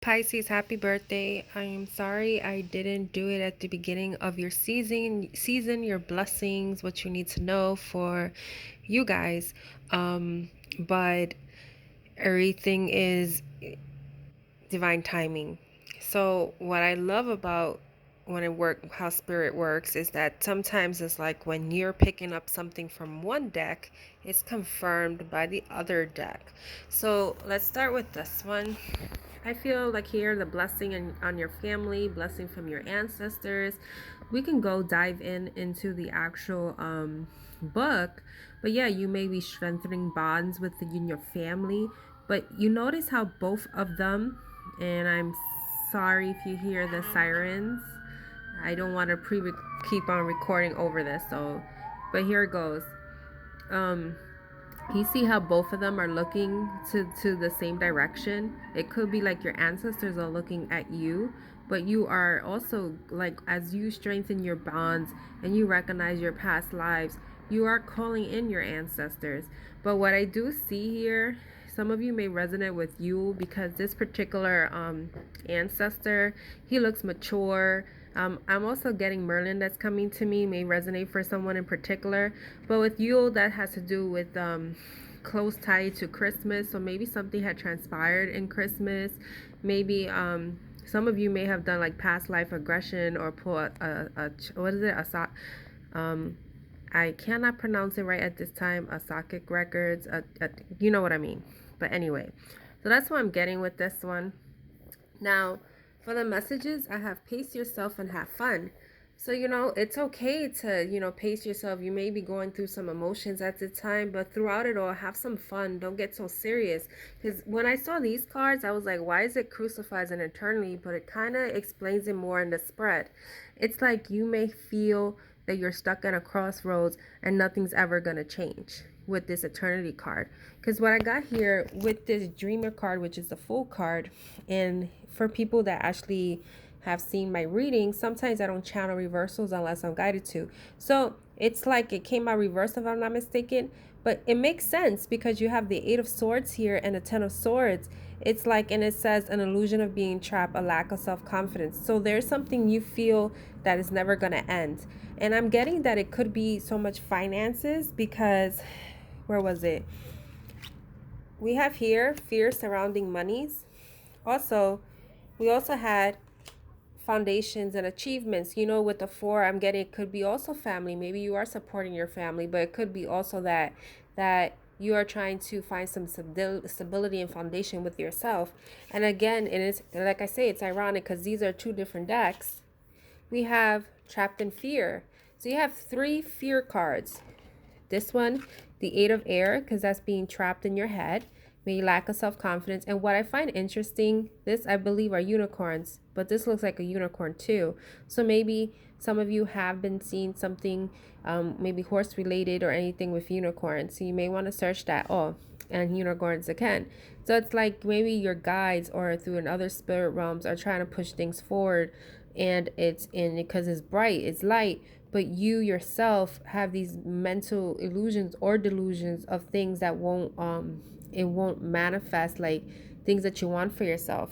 Pisces, happy birthday. I am sorry I didn't do it at the beginning of your season, your blessings, what you need to know for you guys. But everything is divine timing. So what I love about how spirit works is that sometimes it's like when you're picking up something from one deck, it's confirmed by the other deck. So let's start with this one. I feel like here the blessing on your family, blessing from your ancestors. We can go dive into the actual book, but yeah, you may be strengthening bonds within your family. But you notice how both of them, and I'm sorry if you hear the sirens. I don't want to keep on recording over this, so but here it goes. Um, you see how both of them are looking to the same direction. It could be like your ancestors are looking at you, but you are also like, as you strengthen your bonds and you recognize your past lives, you are calling in your ancestors. But what I do see here, some of you may resonate with you because this particular ancestor, he looks mature. I'm also getting Merlin that's coming to me may resonate for someone in particular, but with you that has to do with close tie to Christmas. So maybe something had transpired in Christmas. Maybe some of you may have done like past life regression or pull what is it, um I cannot pronounce it right at this time. Asakik records. You know what I mean. But anyway, so that's what I'm getting with this one. Now, for the messages, I have pace yourself and have fun. So, it's okay to, pace yourself. You may be going through some emotions at the time, but throughout it all, have some fun. Don't get so serious. Because when I saw these cards, I was like, why is it crucifies and eternally? But it kind of explains it more in the spread. It's like you may feel that you're stuck at a crossroads and nothing's ever going to change with this eternity card. Because what I got here with this dreamer card, which is the full card, and for people that actually have seen my reading, sometimes I don't channel reversals unless I'm guided to. So it's like it came out reversed if I'm not mistaken, but it makes sense because you have the Eight of Swords here and the Ten of Swords. It's like, and it says an illusion of being trapped, a lack of self-confidence. So there's something you feel that is never going to end. And I'm getting that it could be so much finances because, where was it? We have here fear surrounding monies. Also, we also had foundations and achievements. With the four, I'm getting it could be also family. Maybe you are supporting your family, but it could be also that you are trying to find some stability and foundation with yourself. And again, it is like I say, it's ironic because these are two different decks. We have trapped in fear. So you have three fear cards. This one, the Eight of Air, because that's being trapped in your head, maybe lack of self-confidence. And what I find interesting, this I believe are unicorns, but this looks like a unicorn too. So maybe some of you have been seeing something, maybe horse related or anything with unicorns. So you may want to search that. Oh, and unicorns again. So it's like maybe your guides or through another spirit realms are trying to push things forward, and it's in because it's bright, it's light, but you yourself have these mental illusions or delusions of things that won't manifest, like things that you want for yourself.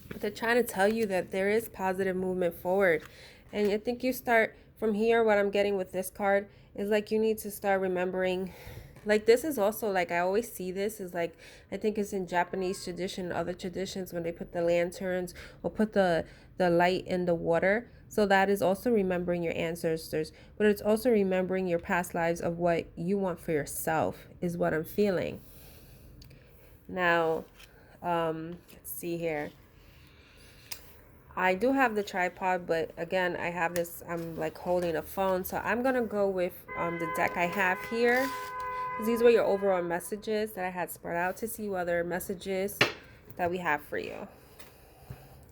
But they're trying to tell you that there is positive movement forward. And I think you start from here. What I'm getting with this card is like you need to start remembering, like this is also like I always see this is like I think it's in Japanese tradition, other traditions, when they put the lanterns or put the light in the water. So that is also remembering your ancestors, but it's also remembering your past lives of what you want for yourself is what I'm feeling. Now, let's see here. I do have the tripod, but again, I have this, I'm like holding a phone. So I'm going to go with the deck I have here. These were your overall messages that I had spread out to see what other messages that we have for you.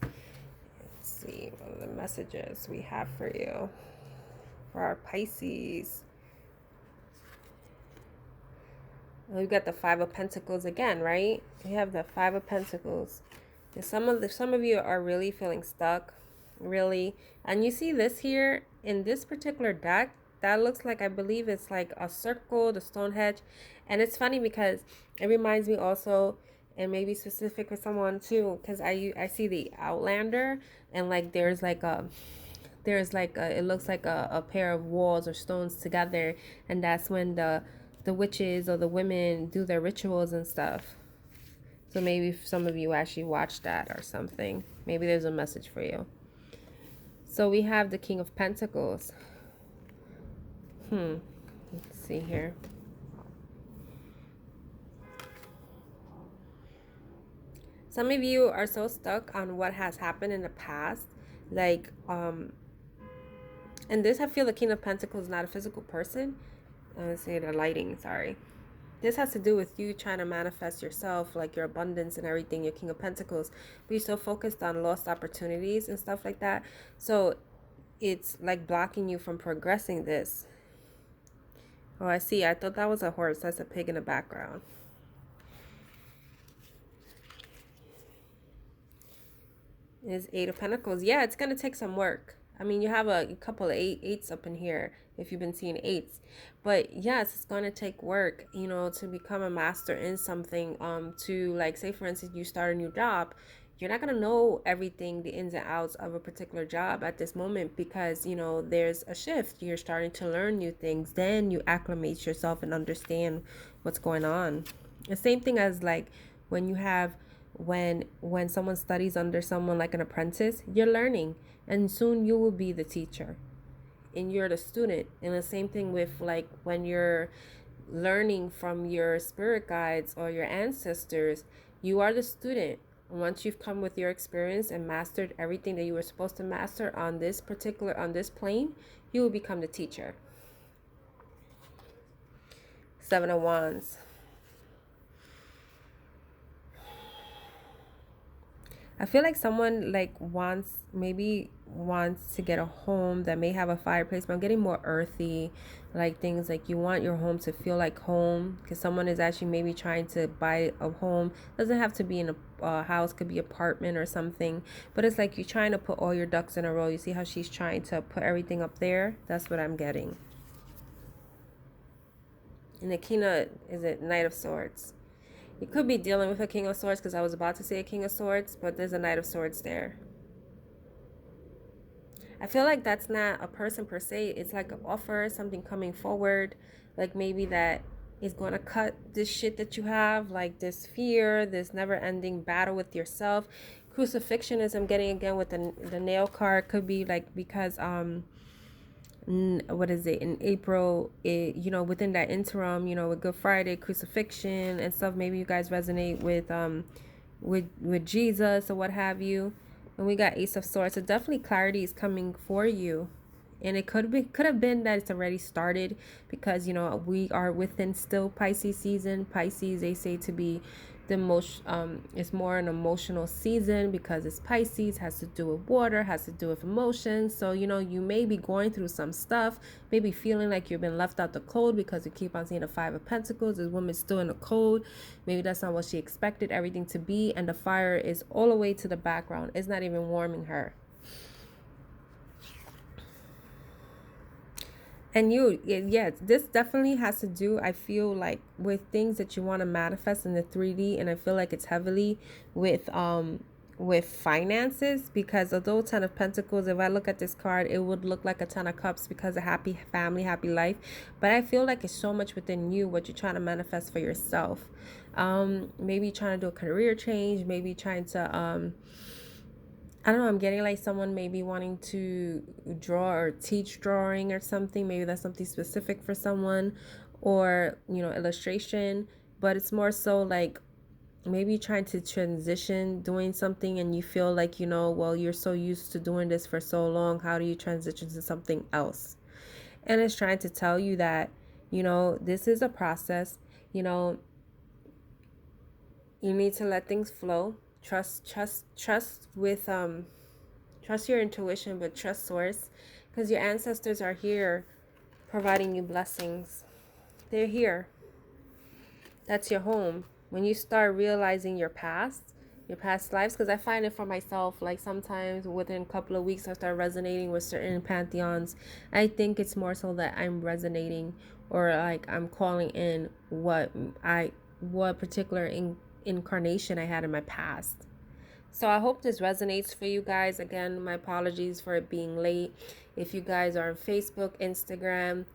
Let's see what are the messages we have for you for our Pisces. We've got the Five of Pentacles again, right? We have the Five of Pentacles. And some of you are really feeling stuck, really. And you see this here in this particular deck, that looks like, I believe it's like a circle, the Stonehenge. And it's funny because it reminds me also and maybe specific for someone too, because I see the Outlander, and like it looks like a pair of walls or stones together, and that's when the witches or the women do their rituals and stuff. So maybe some of you actually watch that or something. Maybe there's a message for you. So we have the King of Pentacles. Let's see here. Some of you are so stuck on what has happened in the past, like and this, I feel the King of Pentacles is not a physical person. Let's say the lighting, sorry. This has to do with you trying to manifest yourself, like your abundance and everything, your King of Pentacles. But you're so focused on lost opportunities and stuff like that. So it's like blocking you from progressing this. Oh, I see. I thought that was a horse. That's a pig in the background. Is Eight of Pentacles. Yeah, it's going to take some work. I mean, you have a couple of eights up in here if you've been seeing eights. But yes, it's going to take work, you know, to become a master in something. To, like, say, for instance, you start a new job. You're not going to know everything, the ins and outs of a particular job at this moment because, you know, there's a shift. You're starting to learn new things. Then you acclimate yourself and understand what's going on. The same thing as, like, when you have when someone studies under someone like an apprentice, you're learning, and soon you will be the teacher and you're the student. And the same thing with, like, when you're learning from your spirit guides or your ancestors, you are the student. Once you've come with your experience and mastered everything that you were supposed to master on this plane, you will become the teacher. Seven of Wands. I feel like someone maybe wants to get a home that may have a fireplace, but I'm getting more earthy, like things like you want your home to feel like home, because someone is actually maybe trying to buy a home. Doesn't have to be in a house, could be apartment or something, but it's like you're trying to put all your ducks in a row. You see how she's trying to put everything up there? That's what I'm getting. And the Kina is a Knight of Swords. You could be dealing with a King of Swords, because I was about to say a King of Swords, but there's a Knight of Swords there. I feel like that's not a person per se. It's like an offer, something coming forward. Like maybe that is going to cut this shit that you have, like this fear, this never-ending battle with yourself. Crucifixion, as I'm getting again with the nail card, could be like because what is it, in April, you know, within that interim, you know, with Good Friday, crucifixion and stuff, maybe you guys resonate with Jesus or what have you. And we got Ace of Swords, so definitely clarity is coming for you. And it could have been that it's already started, because, you know, we are within still Pisces season. Pisces, they say to be the most it's more an emotional season, because it's Pisces, has to do with water, has to do with emotions. So, you know, you may be going through some stuff, maybe feeling like you've been left out the cold, because you keep on seeing the Five of Pentacles. This woman's still in the cold. Maybe that's not what she expected everything to be, and the fire is all the way to the background. It's not even warming her. And yeah, this definitely has to do, I feel like, with things that you want to manifest in the 3D. And I feel like it's heavily with finances, because although Ten of Pentacles, if I look at this card, it would look like a Ten of Cups, because of happy family, happy life. But I feel like it's so much within you, what you're trying to manifest for yourself. Maybe trying to do a career change, maybe trying to I don't know, I'm getting like someone maybe wanting to draw or teach drawing or something. Maybe that's something specific for someone, or, you know, illustration. But it's more so like maybe trying to transition doing something, and you feel like, you know, well, you're so used to doing this for so long. How do you transition to something else? And it's trying to tell you that, you know, this is a process. You know, you need to let things flow. Trust with trust your intuition, but trust source, because your ancestors are here providing you blessings. They're here. That's your home. When you start realizing your past lives, because I find it for myself, like sometimes within a couple of weeks I start resonating with certain pantheons. I think it's more so that I'm resonating, or like I'm calling in what particular incarnation I had in my past. So I hope this resonates for you guys. Again, my apologies for it being late. If you guys are on Facebook, Instagram,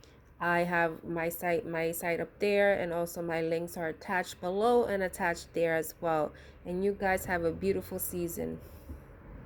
I have my site up there, and also my links are attached below and attached there as well. And you guys have a beautiful season.